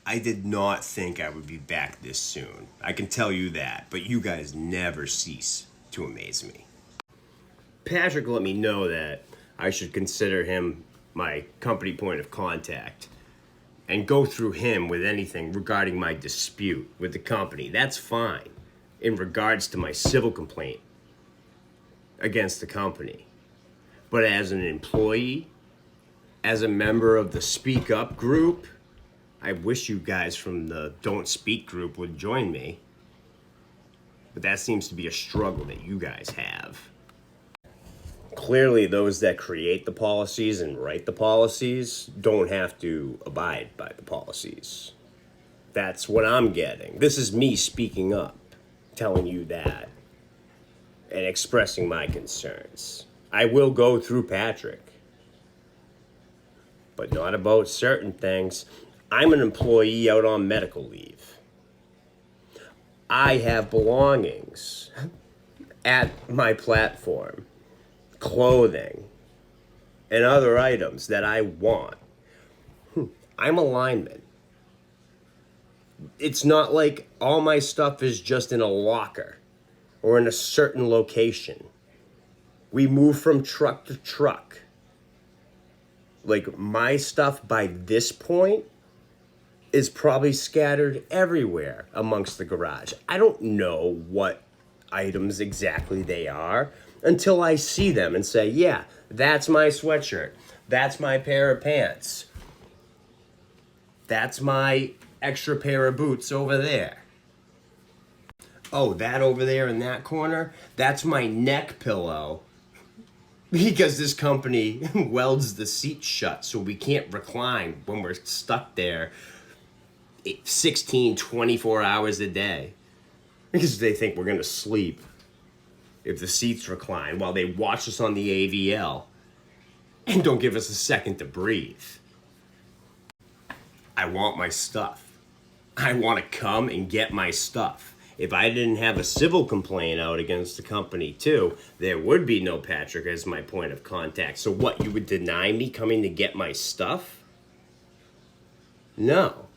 I did not think I would be back this soon. I can tell you that, but you guys never cease to amaze me. Patrick let me know that I should consider him my company point of contact and go through him with anything regarding my dispute with the company. That's fine in regards to my civil complaint against the company. But as an employee, as a member of the Speak Up group, I wish you guys from the Don't Speak group would join me. But that seems to be a struggle that you guys have. Clearly, those that create the policies and write the policies don't have to abide by the policies. That's what I'm getting. This is me speaking up, telling you that, and expressing my concerns. I will go through Patrick, but not about certain things. I'm an employee out on medical leave. I have belongings at my platform, clothing, and other items that I want. I'm a lineman. It's not like all my stuff is just in a locker or in a certain location. We move from truck to truck. Like, my stuff by this point is probably scattered everywhere amongst the garage. I don't know what items exactly they are until I see them and say, yeah, that's my sweatshirt. That's my pair of pants. That's my extra pair of boots over there. Oh, that over there in that corner, that's my neck pillow. Because this company welds the seats shut so we can't recline when we're stuck there 16, 24 hours a day. Because they think we're going to sleep if the seats recline while they watch us on the AVL and don't give us a second to breathe. I want my stuff. I want to come and get my stuff. If I didn't have a civil complaint out against the company too, there would be no Patrick as my point of contact. So what, you would deny me coming to get my stuff? No.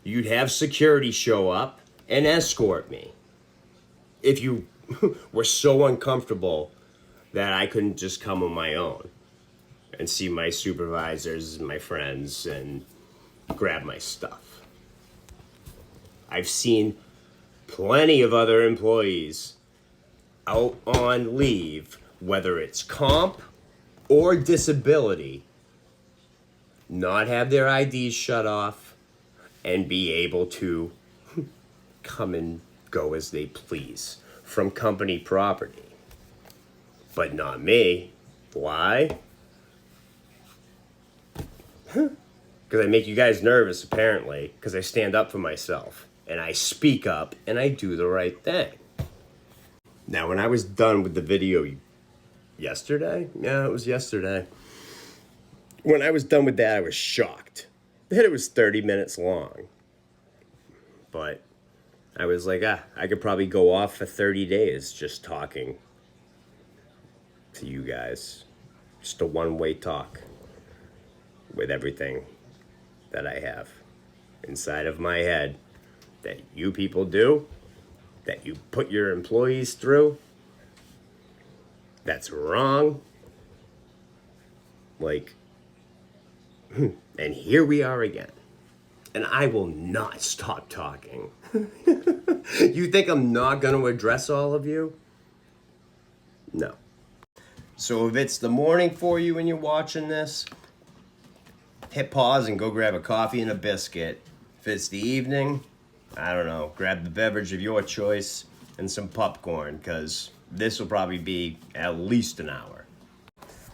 You'd have security show up and escort me. If you were so uncomfortable that I couldn't just come on my own and see my supervisors and my friends and grab my stuff. I've seen plenty of other employees out on leave, whether it's comp or disability, not have their IDs shut off and be able to come and go as they please from company property. But not me. Why? Because I make you guys nervous, apparently, because I stand up for myself. And I speak up, and I do the right thing. Now, when I was done with the video yesterday, yeah, it was yesterday. When I was done with that, I was shocked that it was 30 minutes long. But I was like, I could probably go off for 30 days just talking to you guys. Just a one-way talk with everything that I have inside of my head that you people do, that you put your employees through, that's wrong. Like, and here we are again. And I will not stop talking. You think I'm not going to address all of you? No. So if it's the morning for you and you're watching this, hit pause and go grab a coffee and a biscuit. If it's the evening, I don't know, grab the beverage of your choice and some popcorn, because this will probably be at least an hour.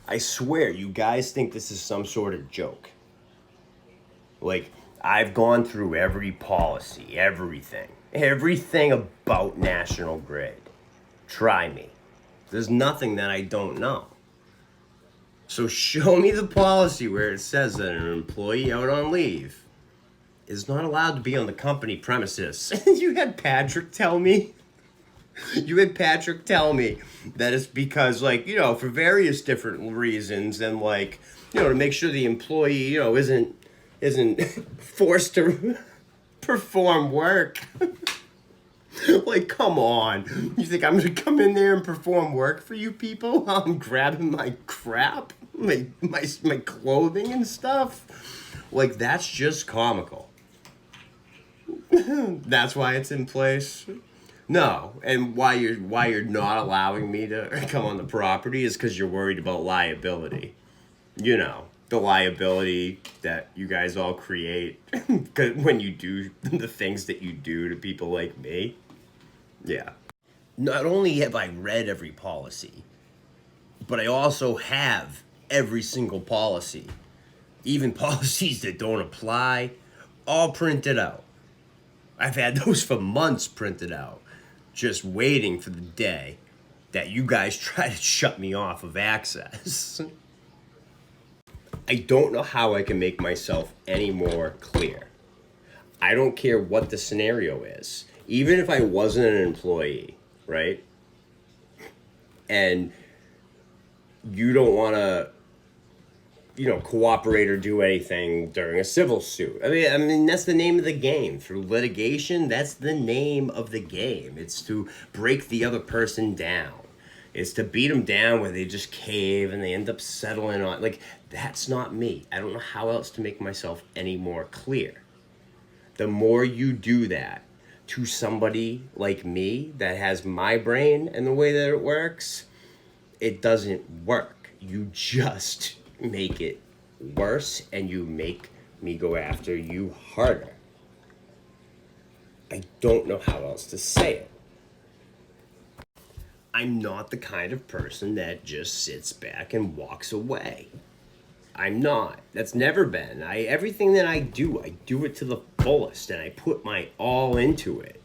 I swear, you guys think this is some sort of joke. Like, I've gone through every policy, everything about National Grid. Try me. There's nothing that I don't know. So show me the policy where it says that an employee out on leave is not allowed to be on the company premises. You had Patrick tell me that it's because, like, you know, for various different reasons, and, like, you know, to make sure the employee, you know, isn't forced to perform work. Like, come on. You think I'm gonna come in there and perform work for you people while I'm grabbing my crap? My clothing and stuff? Like, that's just comical. That's why it's in place. No, and why you're not allowing me to come on the property is because you're worried about liability. You know, the liability that you guys all create when you do the things that you do to people like me. Yeah. Not only have I read every policy, but I also have every single policy, even policies that don't apply, all printed out. I've had those for months printed out, just waiting for the day that you guys try to shut me off of access. I don't know how I can make myself any more clear. I don't care what the scenario is. Even if I wasn't an employee, right? And you don't want to, cooperate or do anything during a civil suit. I mean, that's the name of the game. Through litigation, that's the name of the game. It's to break the other person down. It's to beat them down where they just cave and they end up settling on. Like, that's not me. I don't know how else to make myself any more clear. The more you do that to somebody like me that has my brain and the way that it works, it doesn't work. You just make it worse and you make me go after you harder. I don't know how else to say it. I'm not the kind of person that just sits back and walks away. I'm not. That's never been. Everything that I do it to the fullest and I put my all into it.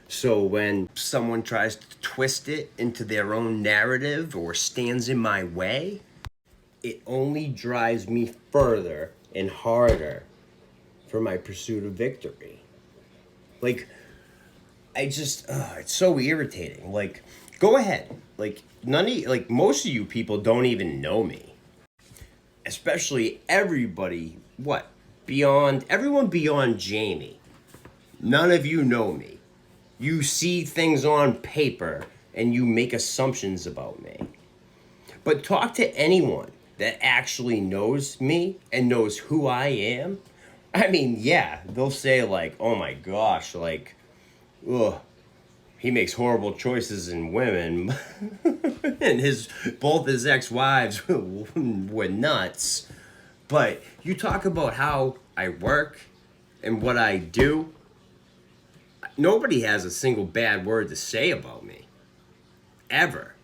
So when someone tries to twist it into their own narrative or stands in my way, it only drives me further and harder for my pursuit of victory. Like, it's so irritating. Like, go ahead. Like, most of you people don't even know me. Especially everybody, everyone beyond Jamie. None of you know me. You see things on paper and you make assumptions about me. But talk to anyone that actually knows me and knows who I am. I mean, yeah, they'll say like, oh my gosh, like, ugh, he makes horrible choices in women. And both his ex-wives were nuts. But you talk about how I work and what I do, nobody has a single bad word to say about me. Ever.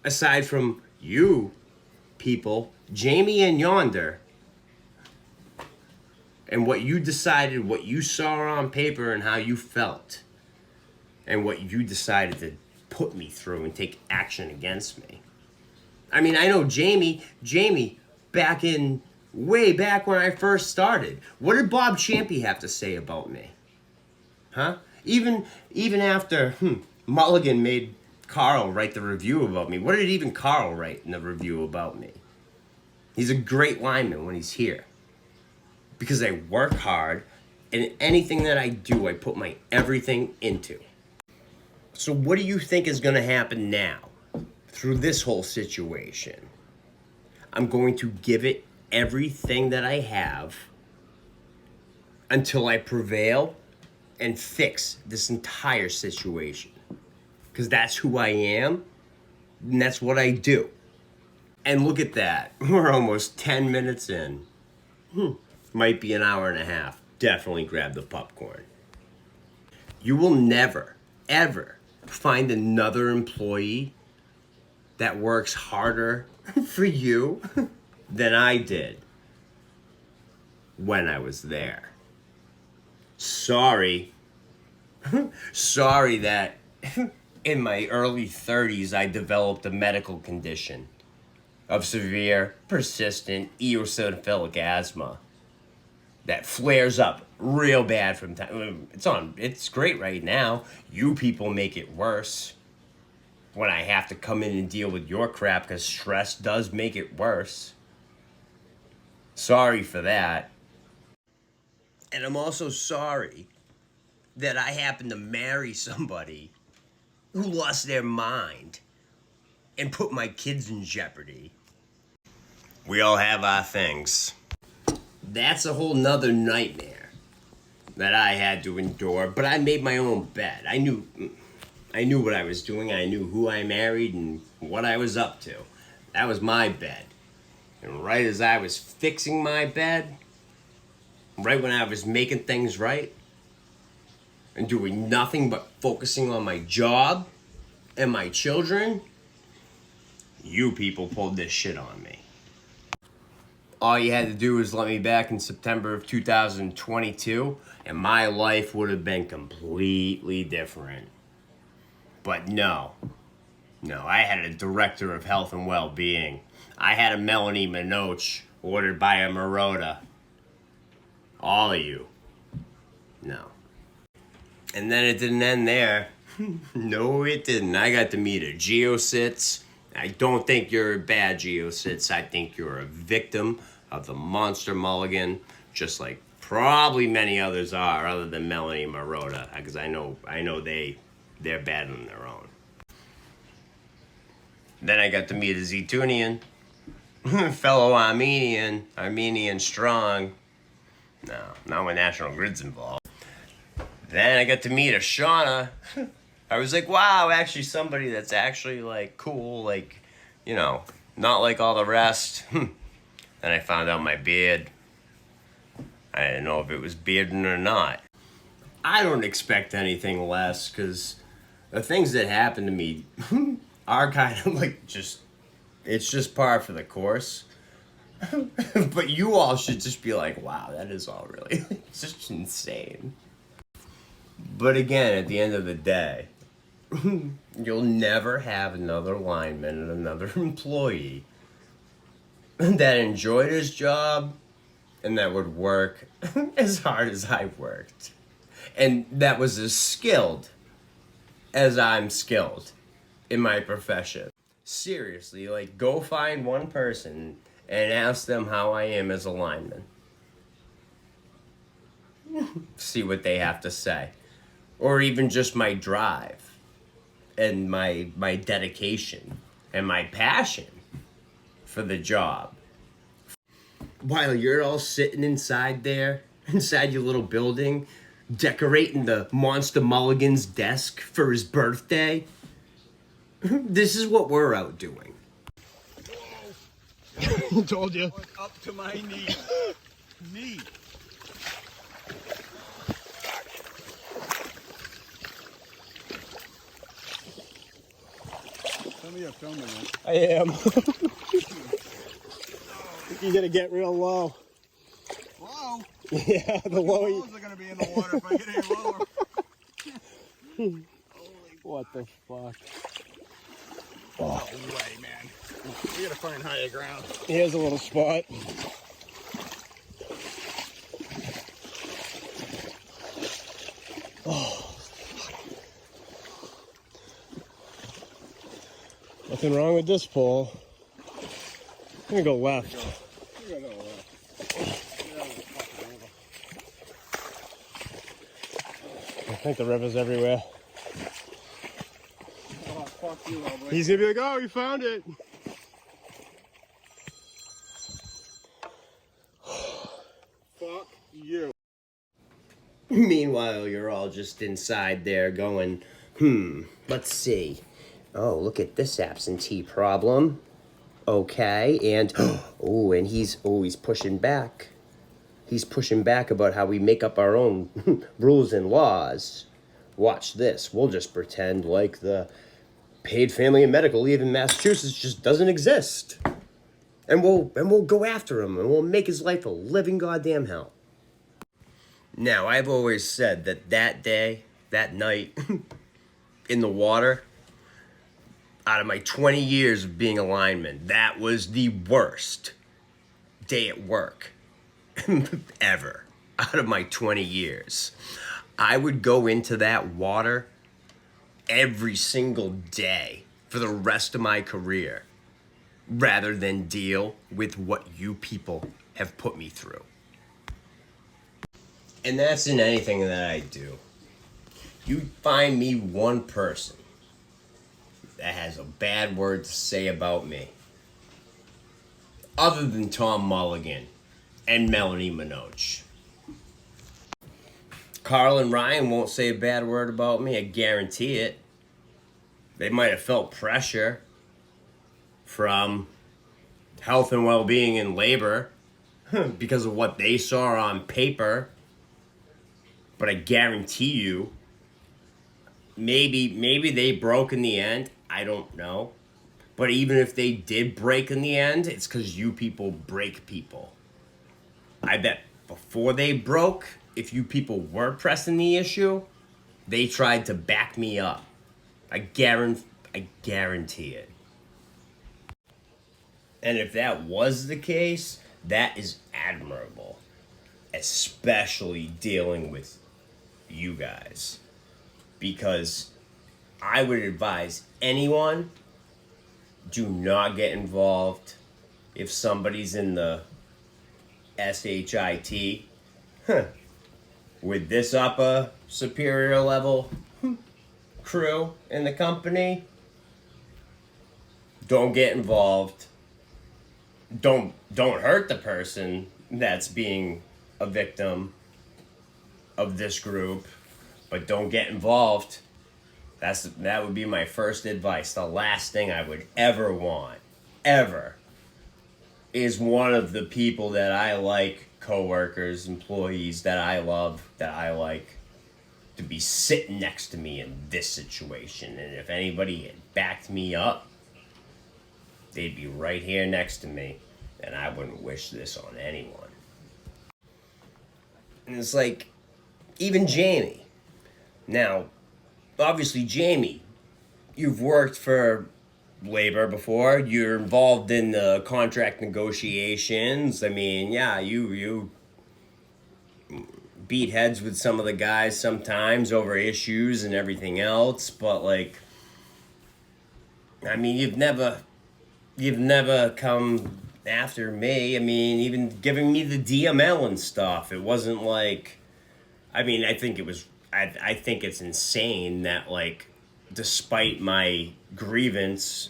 Aside from you people, Jamie and Yonder, and what you decided, what you saw on paper and how you felt, and what you decided to put me through and take action against me. I mean, I know Jamie, way back when I first started, what did Bob Champy have to say about me? Huh? Even after Mulligan made Carl write the review about me, what did even Carl write in the review about me? He's a great lineman when he's here. Because I work hard, and anything that I do, I put my everything into. So what do you think is going to happen now through this whole situation? I'm going to give it everything that I have until I prevail and fix this entire situation. Because that's who I am, and that's what I do. And look at that. We're almost 10 minutes in. Might be an hour and a half. Definitely grab the popcorn. You will never, ever find another employee that works harder for you than I did when I was there. Sorry. Sorry that in my early 30s I developed a medical condition of severe, persistent eosinophilic asthma that flares up real bad from time. It's great right now. You people make it worse when I have to come in and deal with your crap, because stress does make it worse. Sorry for that. And I'm also sorry that I happened to marry somebody who lost their mind and put my kids in jeopardy. We all have our things. That's a whole nother nightmare that I had to endure, but I made my own bed. I knew what I was doing. I knew who I married and what I was up to. That was my bed. And right as I was fixing my bed, right when I was making things right, and doing nothing but focusing on my job and my children, you people pulled this shit on me. All you had to do was let me back in September of 2022, and my life would have been completely different. But no, I had a director of health and well-being. I had a Melanie Minoche ordered by a Marotta. All of you. No. And then it didn't end there. No, it didn't. I got to meet a Geosits. I don't think you're a bad Geosits. I think you're a victim of the monster mulligan, just like probably many others are, other than Melanie Marotta, because I know they're bad on their own. Then I got to meet a Zetunian, fellow Armenian strong. No, not when National Grid's involved. Then I got to meet a Shauna. I was like, wow, actually somebody that's actually like cool, like, you know, not like all the rest. Then I found out my beard. I didn't know if it was bearding or not. I don't expect anything less, because the things that happen to me are kind of like it's just par for the course. But you all should just be like, wow, that is all really it's just insane. But again, at the end of the day, you'll never have another lineman and another employee that enjoyed his job and that would work as hard as I worked. And that was as skilled as I'm skilled in my profession. Seriously, like, go find one person and ask them how I am as a lineman. See what they have to say. Or even just my drive and my dedication and my passion for the job. While you're all sitting inside there, inside your little building, decorating the Monster Mulligan's desk for his birthday, this is what we're out doing. Whoa. Told you. Up to my knee. Knee. Tell me you're filming it. I am. You gotta get real low. Whoa. Yeah, the lower My balls are gonna be in the water if I get any lower. What the fuck? No way, man. We gotta find higher ground. Here's a little spot. Oh. Nothing wrong with this pole. I'm gonna go left. You're gonna go left. I think the river's everywhere. Oh, fuck you, Albert. He's gonna be like, oh, you found it. Fuck you. Meanwhile, you're all just inside there going, let's see. Oh, look at this absentee problem. Okay, and and he's pushing back. He's pushing back about how we make up our own rules and laws. Watch this. We'll just pretend like the paid family and medical leave in Massachusetts just doesn't exist. And we'll go after him and we'll make his life a living goddamn hell. Now, I've always said that day, that night, in the water, out of my 20 years of being a lineman, that was the worst day at work ever. Out of my 20 years. I would go into that water every single day for the rest of my career rather than deal with what you people have put me through. And that's in anything that I do. You find me one person that has a bad word to say about me, other than Tom Mulligan and Melanie Minogue. Carl and Ryan won't say a bad word about me, I guarantee it. They might have felt pressure from health and well-being and labor because of what they saw on paper. But I guarantee you, maybe they broke in the end. I don't know. But even if they did break in the end, it's because you people break people. I bet before they broke, if you people were pressing the issue, they tried to back me up. I guarantee it. And if that was the case, that is admirable. Especially dealing with you guys. Because I would advise anyone, do not get involved if somebody's in the SHIT with this upper superior level crew in the company. Don't get involved. Don't hurt the person that's being a victim of this group, but don't get involved. That would be my first advice. The last thing I would ever want, ever, is one of the people that I like, coworkers, employees that I love, that I like, to be sitting next to me in this situation. And if anybody had backed me up, they'd be right here next to me, and I wouldn't wish this on anyone. And it's like, even Jamie. Now, obviously, Jamie, you've worked for labor before. You're involved in the contract negotiations. I mean, yeah, you beat heads with some of the guys sometimes over issues and everything else, but like, I mean, you've never come after me. I mean, even giving me the DML and stuff. It wasn't like, I mean, I think it's insane that, like, despite my grievance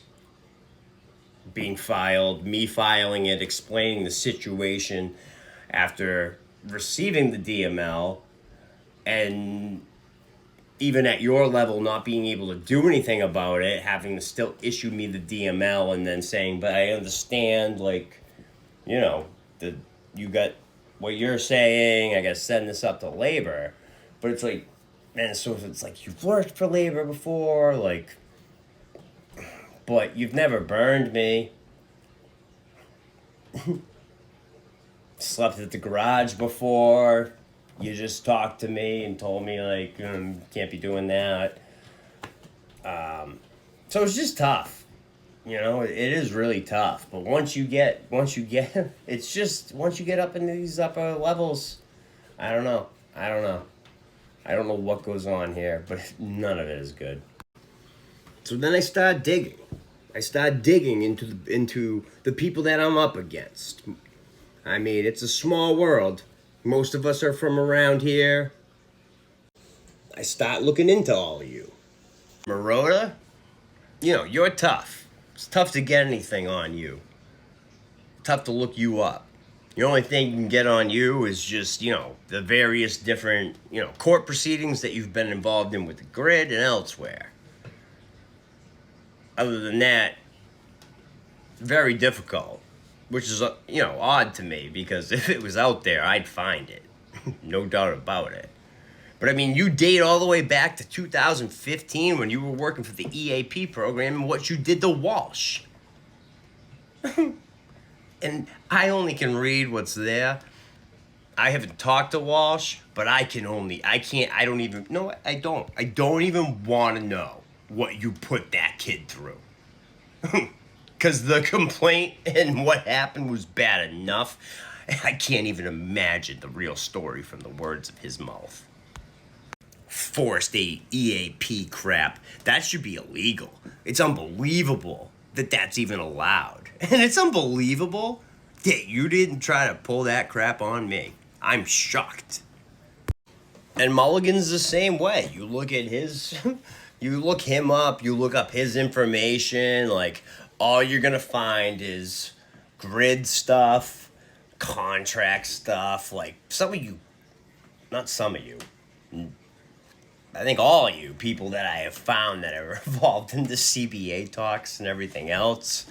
being filed, me filing it, explaining the situation after receiving the DML, and even at your level not being able to do anything about it, having to still issue me the DML and then saying, but I understand, like, you know, you got what you're saying, I gotta send this up to labor. But it's like, and so it's like, you've worked for labor before, like, but you've never burned me. Slept at the garage before. You just talked to me and told me, like, can't be doing that. So it's just tough. You know, it is really tough. But once you get, it's just, once you get up into these upper levels, I don't know. I don't know what goes on here, but none of it is good. So then I started digging. Into the people that I'm up against. I mean, it's a small world. Most of us are from around here. I start looking into all of you. Maroda, you know, you're tough. It's tough to get anything on you. Tough to look you up. The only thing you can get on you is just, you know, the various different, you know, court proceedings that you've been involved in with the grid and elsewhere. Other than that, very difficult, which is, you know, odd to me, because if it was out there, I'd find it. No doubt about it. But I mean, you date all the way back to 2015 when you were working for the EAP program and what you did to Walsh. And I only can read what's there. I haven't talked to Walsh, but I don't even want to know what you put that kid through. Because the complaint and what happened was bad enough. I can't even imagine the real story from the words of his mouth. Forced EAP crap. That should be illegal. It's unbelievable that that's even allowed. And it's unbelievable that you didn't try to pull that crap on me. I'm shocked. And Mulligan's the same way. You look at his, you look him up, you look up his information, like, all you're gonna find is grid stuff, contract stuff, like, some of you, not some of you, I think all of you people that I have found that are involved in the CBA talks and everything else,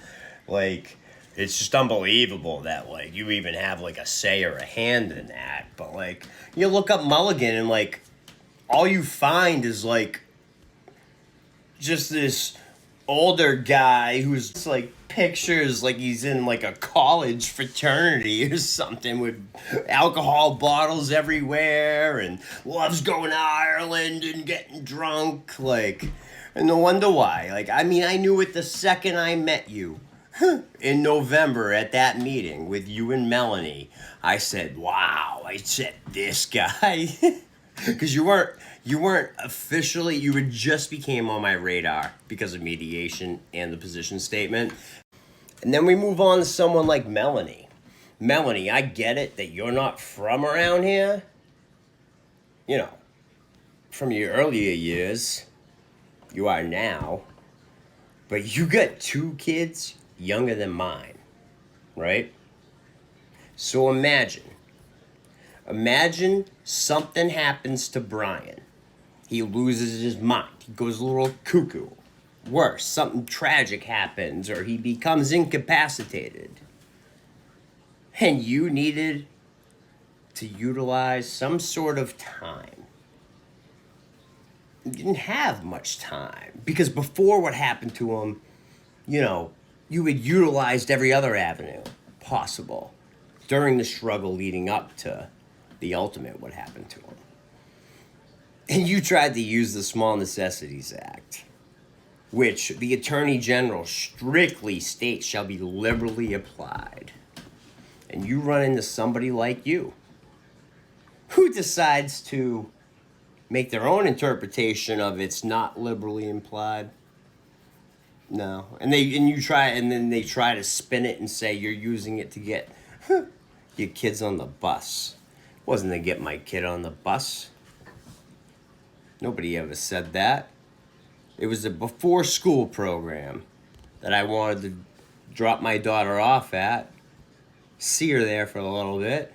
like, it's just unbelievable that, like, you even have, like, a say or a hand in that. But, like, you look up Mulligan and, like, all you find is, like, just this older guy who's, like, pictures like he's in, like, a college fraternity or something with alcohol bottles everywhere and loves going to Ireland and getting drunk, like, and no wonder why. Like, I mean, I knew it the second I met you. In November at that meeting with you and Melanie, I said, wow, I said, this guy. Because you weren't officially, you had just became on my radar because of mediation and the position statement. And then we move on to someone like Melanie. Melanie, I get it that you're not from around here. You know, from your earlier years, you are now. But you got 2 kids younger than mine, right? So imagine something happens to Brian. He loses his mind. He goes a little cuckoo. Worse, something tragic happens or he becomes incapacitated. And you needed to utilize some sort of time. You didn't have much time because before what happened to him, you know, you had utilized every other avenue possible during the struggle leading up to the ultimate what happened to him. And you tried to use the Small Necessities Act, which the Attorney General strictly states shall be liberally applied. And you run into somebody like you, who decides to make their own interpretation of it's not liberally implied. No, and then they try to spin it and say you're using it to get your kids on the bus. It wasn't to get my kid on the bus. Nobody ever said that. It was a before school program that I wanted to drop my daughter off at, see her there for a little bit,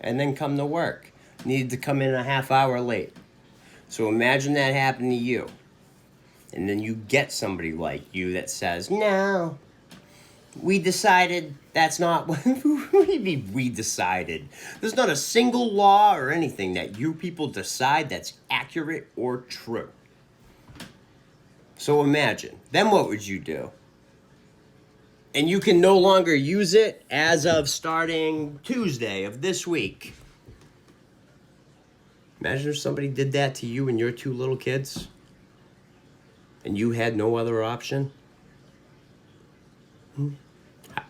and then come to work. Needed to come in a half hour late. So imagine that happened to you. And then you get somebody like you that says, no, we decided that's not what we decided. There's not a single law or anything that you people decide that's accurate or true. So imagine, then what would you do? And you can no longer use it as of starting Tuesday of this week. Imagine if somebody did that to you and your 2 little kids. And you had no other option?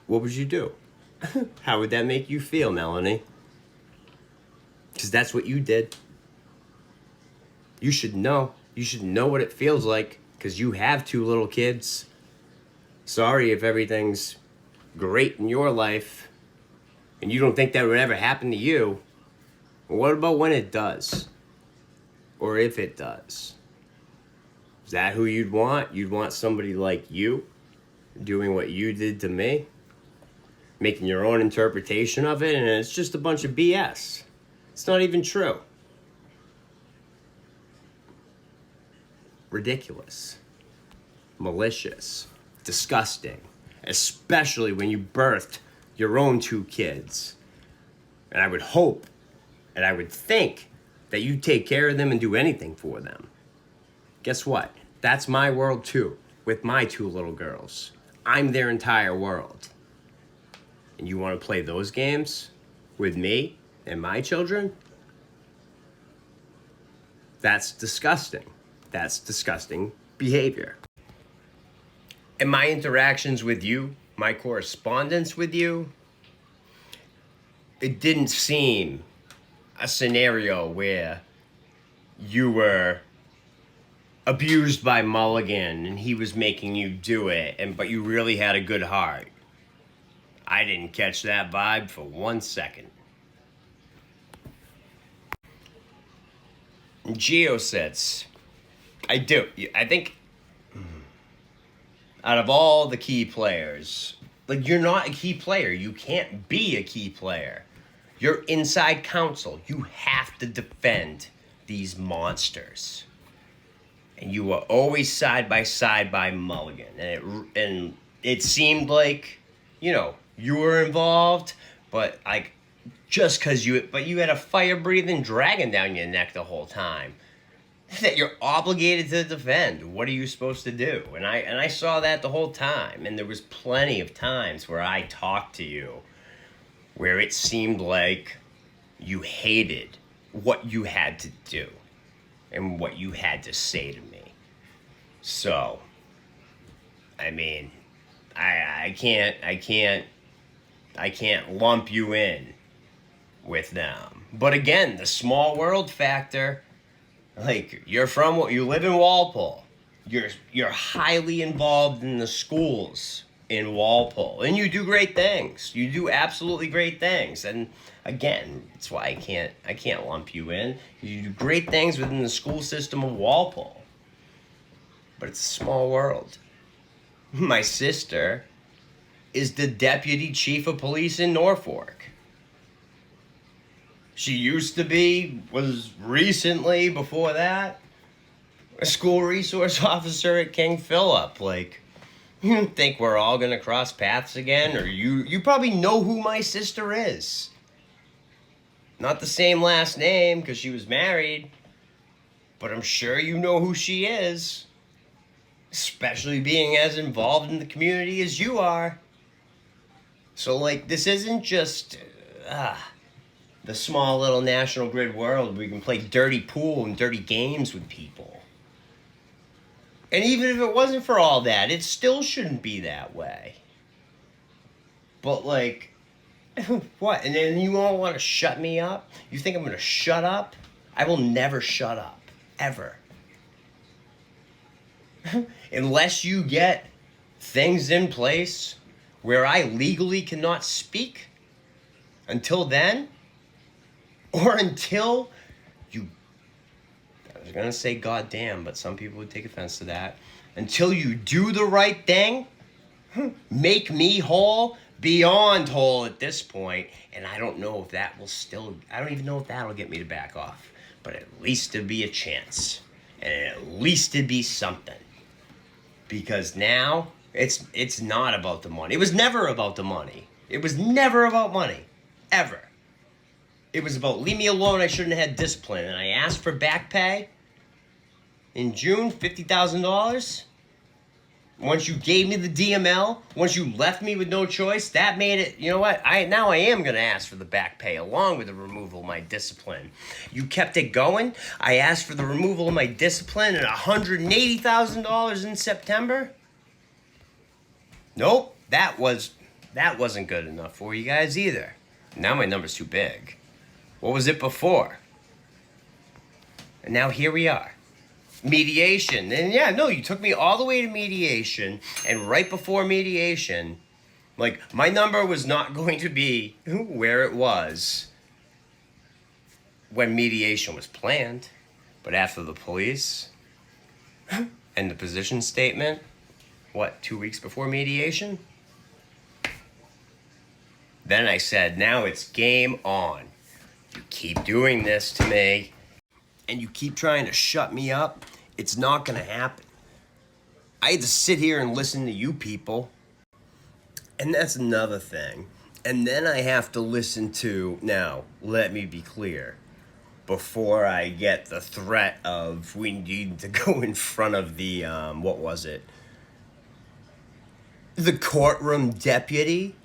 What would you do? How would that make you feel, Melanie? Because that's what you did. You should know. You should know what it feels like because you have 2 little kids. Sorry if everything's great in your life and you don't think that would ever happen to you. Well, what about when it does? Or if it does? Is that who you'd want? You'd want somebody like you doing what you did to me? Making your own interpretation of it, and it's just a bunch of BS. It's not even true. Ridiculous. Malicious. Disgusting. Especially when you birthed your own 2 kids. And I would hope, and I would think, that you take care of them and do anything for them. Guess what? That's my world too, with my 2 little girls. I'm their entire world. And you want to play those games with me and my children? That's disgusting. That's disgusting behavior. And my interactions with you, my correspondence with you, it didn't seem a scenario where you were abused by Mulligan and he was making you do it, but you really had a good heart. I didn't catch that vibe for 1 second. Geosets. I do. I think out of all the key players, like, you're not a key player. You can't be a key player. You're inside counsel. You have to defend these monsters. And you were always side by side by Mulligan. And it seemed like, you know, you were involved, but like, just because you had a fire-breathing dragon down your neck the whole time that you're obligated to defend. What are you supposed to do? And I saw that the whole time. And there was plenty of times where I talked to you where it seemed like you hated what you had to do and what you had to say to me. So, I mean, I can't lump you in with them. But again, the small world factor, like, you live in Walpole. You're highly involved in the schools in Walpole, and you do great things. You do absolutely great things. And again, that's why I can't lump you in. You do great things within the school system of Walpole. But it's a small world. My sister is the deputy chief of police in Norfolk. She was recently, before that, a school resource officer at King Philip. Like, you don't think we're all gonna cross paths again? Or you probably know who my sister is. Not the same last name, because she was married. But I'm sure you know who she is. Especially being as involved in the community as you are. So, like, this isn't just the small little National Grid world where we can play dirty pool and dirty games with people. And even if it wasn't for all that, it still shouldn't be that way. But, like, what? And then you all want to shut me up? You think I'm going to shut up? I will never shut up. Ever. Unless you get things in place where I legally cannot speak. Until then, or until you, I was going to say goddamn, but some people would take offense to that. Until you do the right thing, make me whole, beyond whole at this point, and I don't know if that will still, I don't even know if that'll get me to back off. But at least there'd be a chance. And at least it'd be something. Because now, it's not about the money. It was never about the money. It was never about money. Ever. It was about, leave me alone, I shouldn't have had discipline. And I asked for back pay in June, $50,000. Once you gave me the DML, once you left me with no choice, that made it, you know what, now I am going to ask for the back pay along with the removal of my discipline. You kept it going. I asked for the removal of my discipline and $180,000 in September. Nope, that wasn't good enough for you guys either. Now my number's too big. What was it before? And now here we are. Mediation. And yeah, no, you took me all the way to mediation, and right before mediation, like, my number was not going to be where it was when mediation was planned. But after the police and the position statement, 2 weeks before mediation? Then I said, now it's game on. You keep doing this to me, and you keep trying to shut me up, it's not gonna happen. I had to sit here and listen to you people. And that's another thing. And then I have to listen to, now, let me be clear, before I get the threat of we need to go in front of the, what was it? The courtroom deputy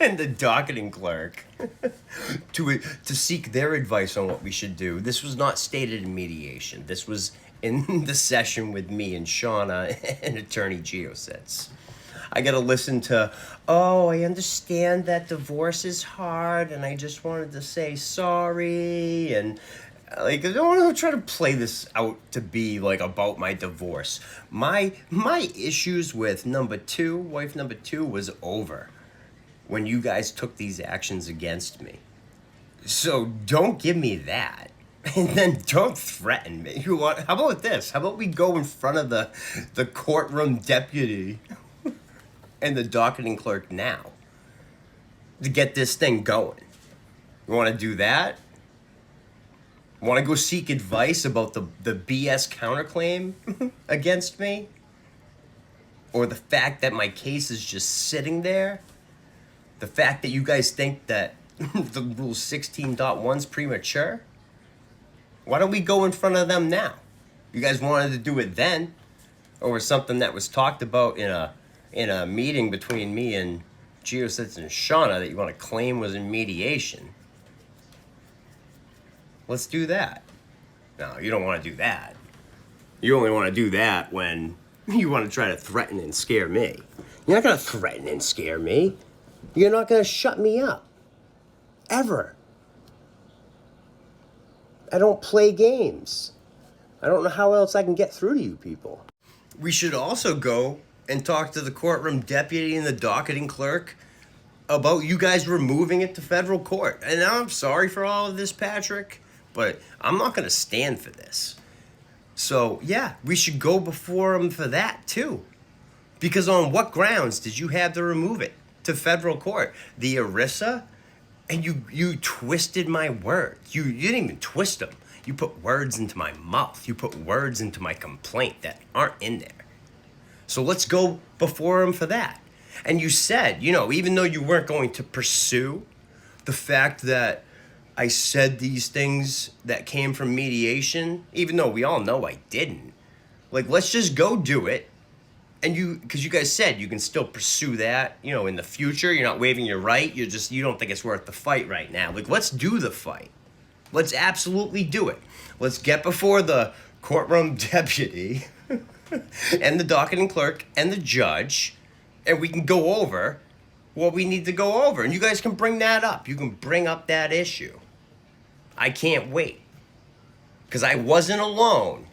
and the docketing clerk to seek their advice on what we should do. This was not stated in mediation. This was in the session with me and Shauna and Attorney Geosets. I gotta listen to, oh, I understand that divorce is hard and I just wanted to say sorry, and like, I don't want to try to play this out to be like about my divorce. My issues with wife number two was over when you guys took these actions against me. So don't give me that. And then don't threaten me. You want? How about this? How about we go in front of the courtroom deputy and the docketing clerk now to get this thing going? You want to do that? Want to go seek advice about the BS counterclaim against me? Or the fact that my case is just sitting there? The fact that you guys think that the Rule 16.1's premature? Why don't we go in front of them now? You guys wanted to do it then, over something that was talked about in a meeting between me and GeoCits and Shauna that you want to claim was in mediation. Let's do that. No, you don't want to do that. You only want to do that when you want to try to threaten and scare me. You're not going to threaten and scare me. You're not going to shut me up. Ever. I don't play games. I don't know how else I can get through to you people. We should also go and talk to the courtroom deputy and the docketing clerk about you guys removing it to federal court. And I'm sorry for all of this, Patrick, but I'm not going to stand for this. So, yeah, we should go before them for that, too. Because on what grounds did you have to remove it to federal court? The ERISA? And you twisted my words. You didn't even twist them. You put words into my mouth. You put words into my complaint that aren't in there. So let's go before him for that. And you said, even though you weren't going to pursue the fact that I said these things that came from mediation, even though we all know I didn't, let's just go do it. And because you guys said you can still pursue that, in the future. You're not waiving your right. You don't think it's worth the fight right now. Let's do the fight. Let's absolutely do it. Let's get before the courtroom deputy and the docketing clerk and the judge, and we can go over what we need to go over. And you guys can bring that up. You can bring up that issue. I can't wait. Because I wasn't alone.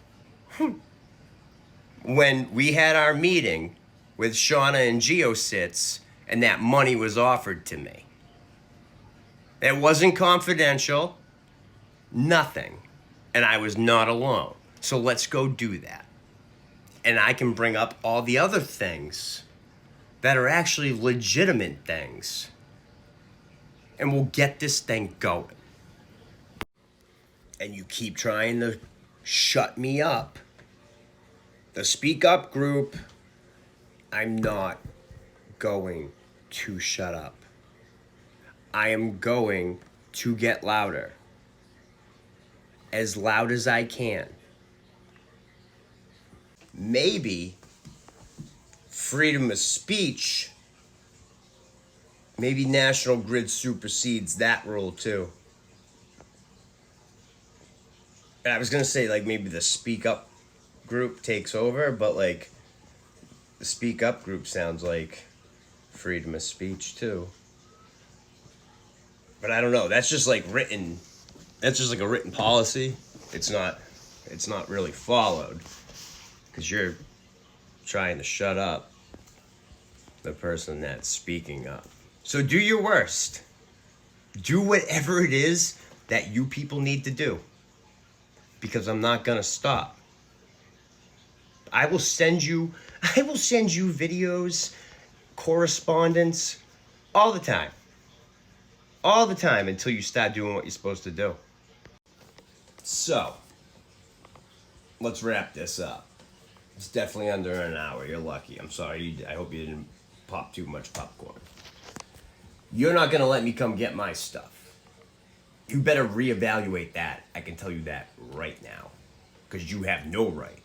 When we had our meeting with Shauna and GeoCits and that money was offered to me. It wasn't confidential, nothing, and I was not alone. So let's go do that. And I can bring up all the other things that are actually legitimate things. And we'll get this thing going. And you keep trying to shut me up. The Speak Up group, I'm not going to shut up. I am going to get louder. As loud as I can. Maybe freedom of speech, maybe National Grid supersedes that rule too. And I was going to say maybe the Speak Up group takes over, but the Speak Up group sounds like freedom of speech too. But I don't know. That's just written. That's just a written policy. It's not really followed because you're trying to shut up the person that's speaking up. So do your worst. Do whatever it is that you people need to do. Because I'm not gonna stop. I will send you videos, correspondence, all the time. All the time until you start doing what you're supposed to do. So, let's wrap this up. It's definitely under an hour. You're lucky. I'm sorry. I hope you didn't pop too much popcorn. You're not gonna let me come get my stuff. You better reevaluate that. I can tell you that right now. Because you have no right.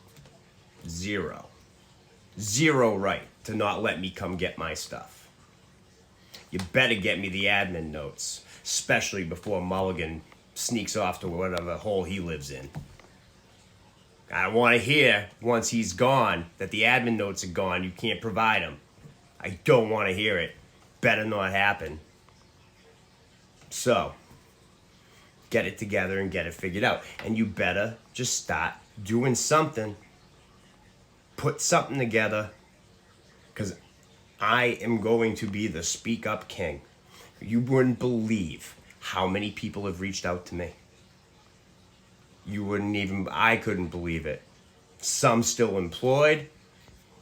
Zero right to not let me come get my stuff. You better get me the admin notes, especially before Mulligan sneaks off to whatever hole he lives in. I don't want to hear, once he's gone, that the admin notes are gone, you can't provide them. I don't want to hear it. Better not happen. So, get it together and get it figured out. And you better just start doing something. Put something together, because I am going to be the Speak Up King. You wouldn't believe how many people have reached out to me. You wouldn't even, I couldn't believe it. Some still employed,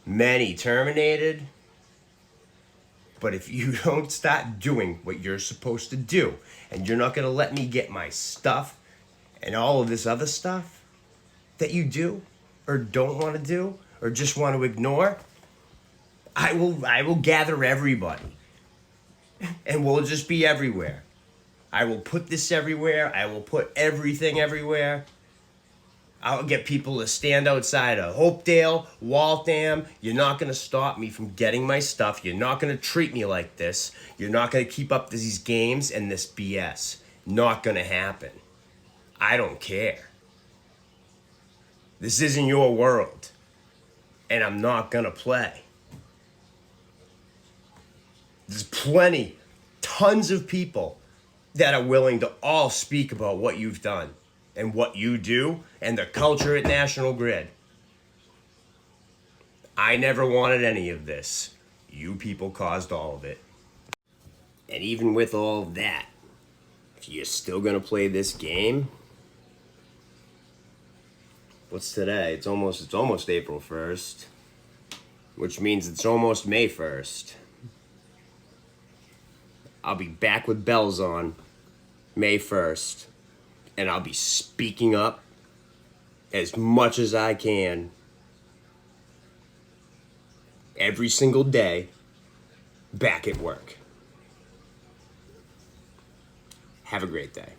many terminated. But if you don't start doing what you're supposed to do, and you're not gonna let me get my stuff and all of this other stuff that you do, or don't want to do, or just want to ignore, I will gather everybody. And we'll just be everywhere. I will put this everywhere. I will put everything everywhere. I'll get people to stand outside of Hopedale, Waltham. You're not going to stop me from getting my stuff. You're not going to treat me like this. You're not going to keep up these games and this BS. Not going to happen. I don't care. This isn't your world. And I'm not going to play. There's plenty, tons of people that are willing to all speak about what you've done and what you do and the culture at National Grid. I never wanted any of this. You people caused all of it. And even with all of that, if you're still gonna play this game, what's today? It's almost April 1st, which means it's almost May 1st. I'll be back with bells on May 1st, and I'll be speaking up as much as I can every single day back at work. Have a great day.